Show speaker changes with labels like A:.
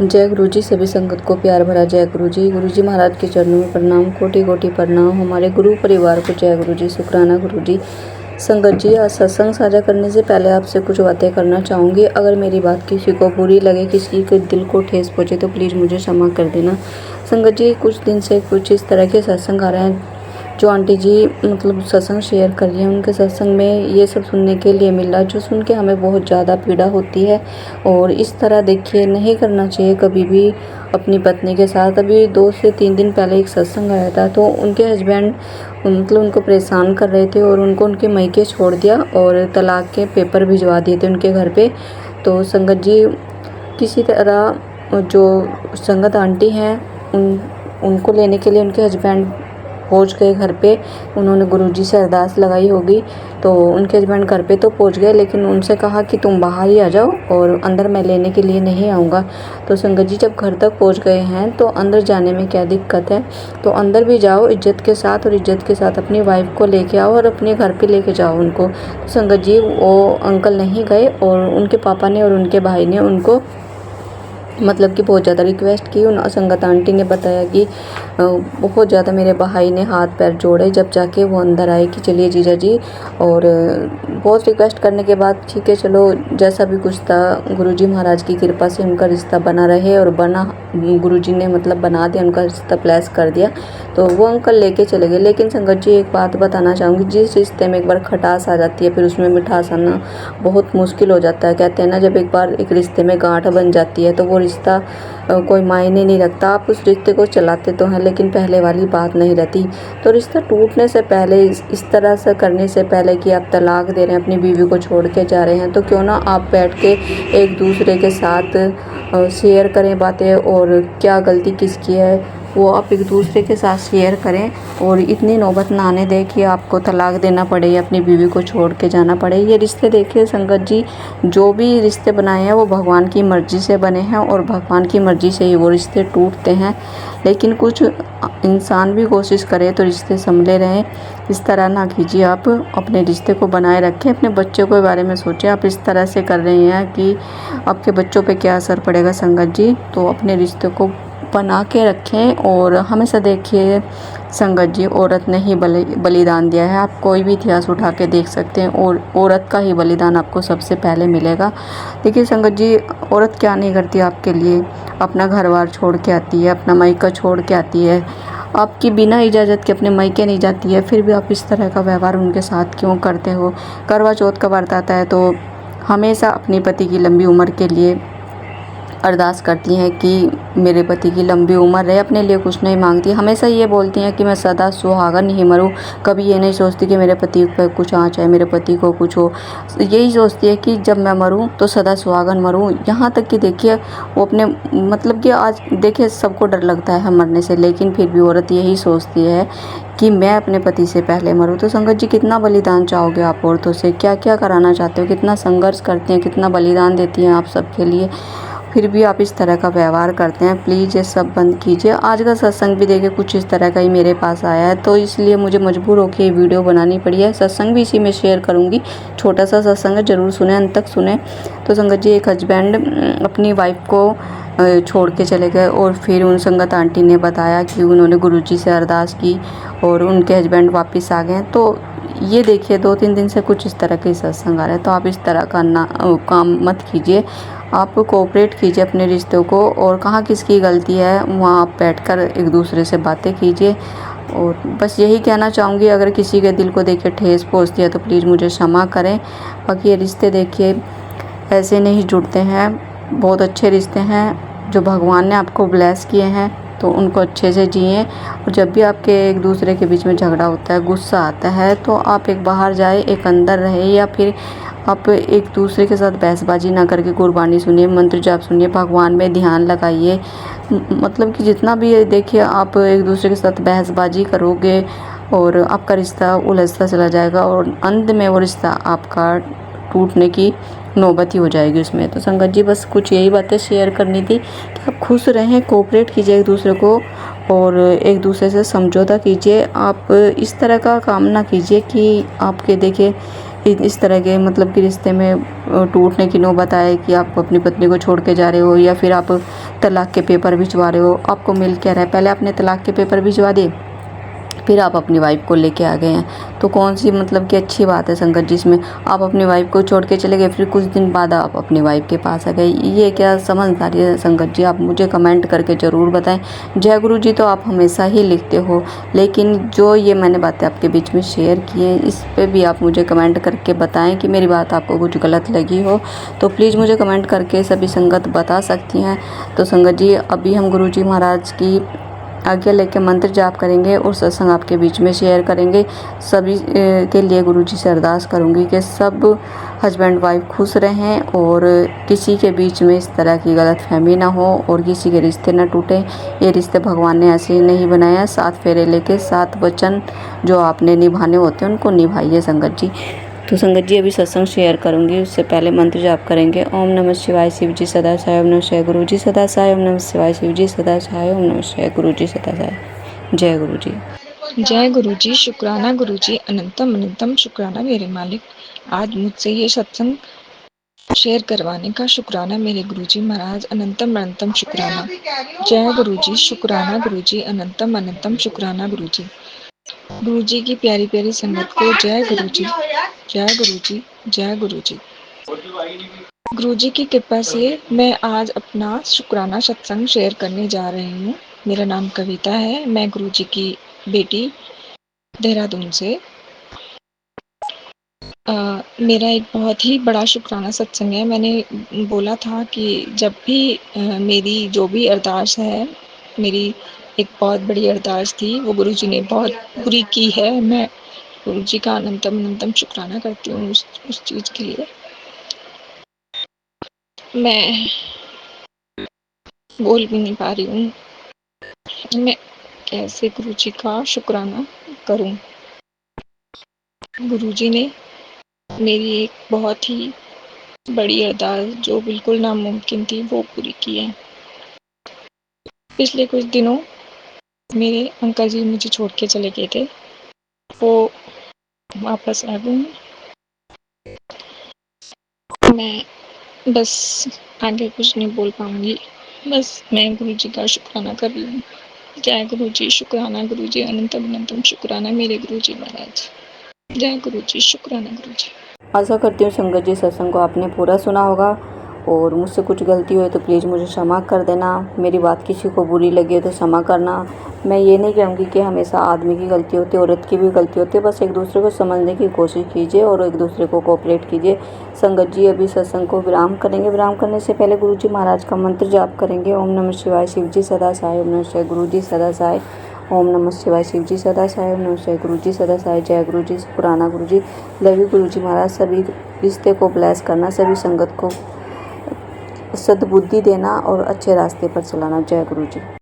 A: जय गुरु जी। सभी संगत को प्यार भरा जय गुरु जी। गुरु जी महाराज के चरणों में प्रणाम, कोटि कोटि प्रणाम। हमारे गुरु परिवार को जय गुरु जी, शुक्राना गुरु जी। संगत जी, आज सत्संग साझा करने से पहले आपसे कुछ बातें करना चाहूँगी। अगर मेरी बात किसी को बुरी लगे, किसी के दिल को ठेस पहुँचे तो प्लीज़ मुझे क्षमा कर देना। संगत जी, कुछ दिन से कुछ इस तरह के सत्संग आ रहे हैं जो आंटी जी मतलब सत्संग शेयर कर रही हैं। उनके सत्संग में ये सब सुनने के लिए मिल रहा, जो सुन के हमें बहुत ज़्यादा पीड़ा होती है। और इस तरह देखिए नहीं करना चाहिए कभी भी अपनी पत्नी के साथ। अभी 2 से 3 दिन पहले एक सत्संग आया था, तो उनके हस्बैंड मतलब उनको परेशान कर रहे थे और उनको उनके मायके छोड़ दिया और तलाक के पेपर भिजवा दिए थे उनके घर पे। तो संगत जी, किसी तरह जो संगत आंटी हैं उनको लेने के लिए उनके हस्बैंड पहुंच गए घर पे। उन्होंने गुरुजी से अरदास लगाई होगी, तो उनके हस्बैंड घर पे तो पहुंच गए, लेकिन उनसे कहा कि तुम बाहर ही आ जाओ और अंदर मैं लेने के लिए नहीं आऊँगा। तो संगत जी, जब घर तक पहुंच गए हैं तो अंदर जाने में क्या दिक्कत है। तो अंदर भी जाओ इज्जत के साथ, और इज्जत के साथ अपनी वाइफ को लेके आओ और अपने घर पे लेके जाओ उनको। तो संगत जी, वो अंकल नहीं गए और उनके पापा ने और उनके भाई ने उनको मतलब कि बहुत ज़्यादा रिक्वेस्ट की। उन संगत आंटी ने बताया कि बहुत ज़्यादा मेरे भाई ने हाथ पैर जोड़े, जब जाके वो अंदर आए कि चलिए जीजा जी। और बहुत रिक्वेस्ट करने के बाद ठीक है चलो, जैसा भी कुछ था गुरुजी महाराज की कृपा से उनका रिश्ता बना रहे, और बना गुरुजी ने मतलब बना दिया, उनका रिश्ता प्लेस कर दिया। तो वो अंकल लेके चले गए। लेकिन संगत जी, एक बात बताना चाहूँगी, जिस रिश्ते में एक बार खटास आ जाती है फिर उसमें मिठास आना बहुत मुश्किल हो जाता है। कहते हैं ना, जब एक बार एक रिश्ते में गांठ बन जाती है तो वो रिश्ता कोई मायने नहीं रखता। आप उस रिश्ते को चलाते तो हैं, लेकिन पहले वाली बात नहीं रहती। तो रिश्ता टूटने से पहले, इस तरह से करने से पहले कि आप तलाक दे रहे हैं, अपनी बीवी को छोड़ के जा रहे हैं, तो क्यों ना आप बैठ के एक दूसरे के साथ शेयर करें बातें, और क्या गलती किसकी है वो आप एक दूसरे के साथ शेयर करें। और इतनी नौबत ना आने दें कि आपको तलाक देना पड़े या अपनी बीवी को छोड़ के जाना पड़े। ये रिश्ते देखिए संगत जी, जो भी रिश्ते बनाए हैं वो भगवान की मर्ज़ी से बने हैं, और भगवान की मर्ज़ी से ही वो रिश्ते टूटते हैं। लेकिन कुछ इंसान भी कोशिश करे तो रिश्ते संभले रहें। इस तरह ना कीजिए, आप अपने रिश्ते को बनाए रखें, अपने बच्चों के बारे में सोचें। आप इस तरह से कर रहे हैं कि आपके बच्चों पे क्या असर पड़ेगा संगत जी। तो अपने रिश्ते को बना के रखें। और हमेशा देखिए संगत जी, औरत ने ही बलिदान दिया है। आप कोई भी इतिहास उठा के देख सकते हैं, और औरत का ही बलिदान आपको सबसे पहले मिलेगा। देखिए संगत जी, औरत क्या नहीं करती आपके लिए, अपना घर बार छोड़ के आती है, अपना मायका छोड़ के आती है, आपकी बिना इजाज़त के अपने मायके नहीं जाती है। फिर भी आप इस तरह का व्यवहार उनके साथ क्यों करते हो। करवा चौथ का व्रत आता है तो हमेशा अपने पति की लंबी उम्र के लिए अरदास करती हैं कि मेरे पति की लंबी उम्र रहे, अपने लिए कुछ नहीं मांगती। हमेशा ये बोलती हैं कि मैं सदा सुहागन ही मरूं। कभी ये नहीं सोचती कि मेरे पति पर कुछ आ जाए, मेरे पति को कुछ हो। यही सोचती है कि जब मैं मरूं तो सदा सुहागन मरूं। यहाँ तक कि देखिए वो अपने मतलब कि आज देखिए सबको डर लगता है मरने से, लेकिन फिर भी औरत यही सोचती है कि मैं अपने पति से पहले मरूं। तो संगत जी, कितना बलिदान चाहोगे आप औरतों से, क्या क्या कराना चाहते हो, कितना संघर्ष करते हैं, कितना बलिदान देती हैं आप सबके लिए, फिर भी आप इस तरह का व्यवहार करते हैं। प्लीज़ ये सब बंद कीजिए। आज का सत्संग भी देखिए कुछ इस तरह का ही मेरे पास आया है, तो इसलिए मुझे मजबूर होकर ये वीडियो बनानी पड़ी है। सत्संग भी इसी में शेयर करूँगी, छोटा सा सत्संग है, ज़रूर सुने, अंत तक सुने। तो संगत जी, एक हस्बैंड अपनी वाइफ को छोड़ के चले गए, और फिर उन संगत आंटी ने बताया कि उन्होंने गुरुजी से अरदास की और उनके हस्बैंड वापस आ गए। तो ये देखिए 2-3 दिन से कुछ इस तरह के सत्संग आ रहे हैं, तो आप इस तरह का काम मत कीजिए। आप कोऑपरेट कीजिए अपने रिश्तों को, और कहाँ किसकी गलती है वहाँ आप बैठकर एक दूसरे से बातें कीजिए। और बस यही कहना चाहूँगी, अगर किसी के दिल को देखिए ठेस पहुँचती है तो प्लीज़ मुझे क्षमा करें। बाकी ये रिश्ते देखिए ऐसे नहीं जुड़ते हैं, बहुत अच्छे रिश्ते हैं जो भगवान ने आपको ब्लेस किए हैं, तो उनको अच्छे से जिएं। और जब भी आपके एक दूसरे के बीच में झगड़ा होता है, गुस्सा आता है, तो आप एक बाहर जाए, एक अंदर रहे, या फिर आप एक दूसरे के साथ बहसबाजी ना करके गुरबानी सुनिए, मंत्र जाप सुनिए, भगवान में ध्यान लगाइए। मतलब कि जितना भी देखिए आप एक दूसरे के साथ बहसबाजी करोगे और आपका रिश्ता उलझता चला जाएगा, और अंत में वो रिश्ता आपका टूटने की नौबत ही हो जाएगी उसमें। तो संगत जी, बस कुछ यही बातें शेयर करनी थी कि आप खुश रहें, कोऑपरेट कीजिए एक दूसरे को, और एक दूसरे से समझौता कीजिए। आप इस तरह का काम ना कीजिए कि आपके देखिए इस तरह के मतलब कि रिश्ते में टूटने की नौबत आए कि आप अपनी पत्नी को छोड़ के जा रहे हो या फिर आप तलाक के पेपर भिजवा रहे हो, आपको मिल क्या रहा है, पहले आपने तलाक के पेपर भिजवा दिए, फिर आप अपनी वाइफ को लेके आ गए हैं। तो कौन सी मतलब कि अच्छी बात है संगत जी इसमें? आप अपनी वाइफ को छोड़ के चले गए, फिर कुछ दिन बाद आप अपनी वाइफ के पास आ गए, ये क्या समझदारी है संगत जी? आप मुझे कमेंट करके ज़रूर बताएं। जय गुरु जी तो आप हमेशा ही लिखते हो, लेकिन जो ये मैंने बातें आपके बीच में शेयर की हैं, इस पर भी आप मुझे कमेंट करके बताएं कि मेरी बात आपको कुछ गलत लगी हो तो प्लीज़ मुझे कमेंट करके सभी संगत बता सकती हैं। तो संगत जी अभी हम गुरु जी महाराज की आज्ञा लेके मंत्र जाप करेंगे और सत्संग आपके बीच में शेयर करेंगे। सभी के लिए गुरुजी से अरदास करूँगी कि सब हस्बैंड वाइफ खुश रहें और किसी के बीच में इस तरह की गलतफहमी ना हो और किसी के रिश्ते ना टूटें। ये रिश्ते भगवान ने ऐसे ही नहीं बनाया। 7 फेरे लेके 7 वचन जो आपने निभाने होते हैं उनको निभाइए संगत जी। तो संगत जी अभी सत्संग शेयर करूँगी, उससे पहले मंत्र जाप करेंगे। ओम नमः शिवाय शिव जी सदा साय, ओम नमः शिवाय गुरु जी सदा साय, ओम नमः शिवाय शिव जी सदा साय, ओम नमः शिवाय गुरु जी सदा साय। जय गुरु जी।
B: जय गुरु जी। शुक्राना गुरु जी, अनंतम अनंतम शुक्राना मेरे मालिक। आज मुझसे ये सत्संग शेयर करवाने का शुक्राना मेरे गुरु जी महाराज, अनंतम अनंतम शुक्राना। जय गुरु जी। शुक्राना गुरु जी, अनंतम अनंतम शुक्राना गुरु जी। गुरु जी की प्यारी प्यारी संगत को जय गुरु जी, जय गुरु जी, जय गुरु जी। गुरु जी की कृपा से मैं आज अपना शुक्राना सत्संग शेयर करने जा रही हूँ। मेरा नाम कविता है, मैं गुरु जी की बेटी देहरादून से। मेरा एक बहुत ही बड़ा शुक्राना सत्संग है। मैंने बोला था कि जब भी मेरी जो भी अरदास है, मेरी एक बहुत बड़ी अरदास थी, वो गुरु जी ने बहुत पूरी की है। मैं गुरु जी का अनंतम अनंतम शुक्राना करती हूँ उस चीज़ के लिए। मैं बोल भी नहीं पा रही हूँ, मैं कैसे गुरु जी का शुक्राना करूँ। गुरु जी ने मेरी एक बहुत ही बड़ी अरदास जो बिल्कुल नामुमकिन थी वो पूरी की है। पिछले कुछ दिनों मेरे अंकल जी मुझे छोड़ के चले गए थे, वो वापस आ गए हैं। मैं बस आगे कुछ नहीं बोल पाऊंगी, बस मैं गुरु जी का शुक्राना कर रही हूँ। जय गुरु जी। शुक्राना गुरु जी, अनंतम अनंतम शुक्राना मेरे गुरु जी महाराज। जय गुरु जी। शुक्राना गुरु जी।
A: आशा करती हूँ संगत जी सत्संग को आपने पूरा सुना होगा और मुझसे कुछ गलती हुई तो प्लीज़ मुझे क्षमा कर देना। मेरी बात किसी को बुरी लगी है तो क्षमा करना। मैं ये नहीं कहूँगी कि हमेशा आदमी की गलती होती है, औरत की भी गलती होती है। बस एक दूसरे को समझने की कोशिश कीजिए और एक दूसरे को कोऑपरेट कीजिए। संगत जी अभी सत्संग को विराम करेंगे। विराम करने से पहले गुरु जी महाराज का मंत्र जाप करेंगे। ओम नमः शिवाय शिव जी सदा साय, ओम नमः शिवाय गुरु जी सदा साय, ओम नमः शिवाय शिव जी सदा साय, ओम नमः शिवाय गुरु जी सदा साय। जय गुरु जी। शुक्राना गुरु जी। लव यू गुरु जी महाराज। सभी रिश्ते को ब्लेस करना, सभी संगत को सद्बुद्धि देना और अच्छे रास्ते पर चलाना। जय गुरु जी।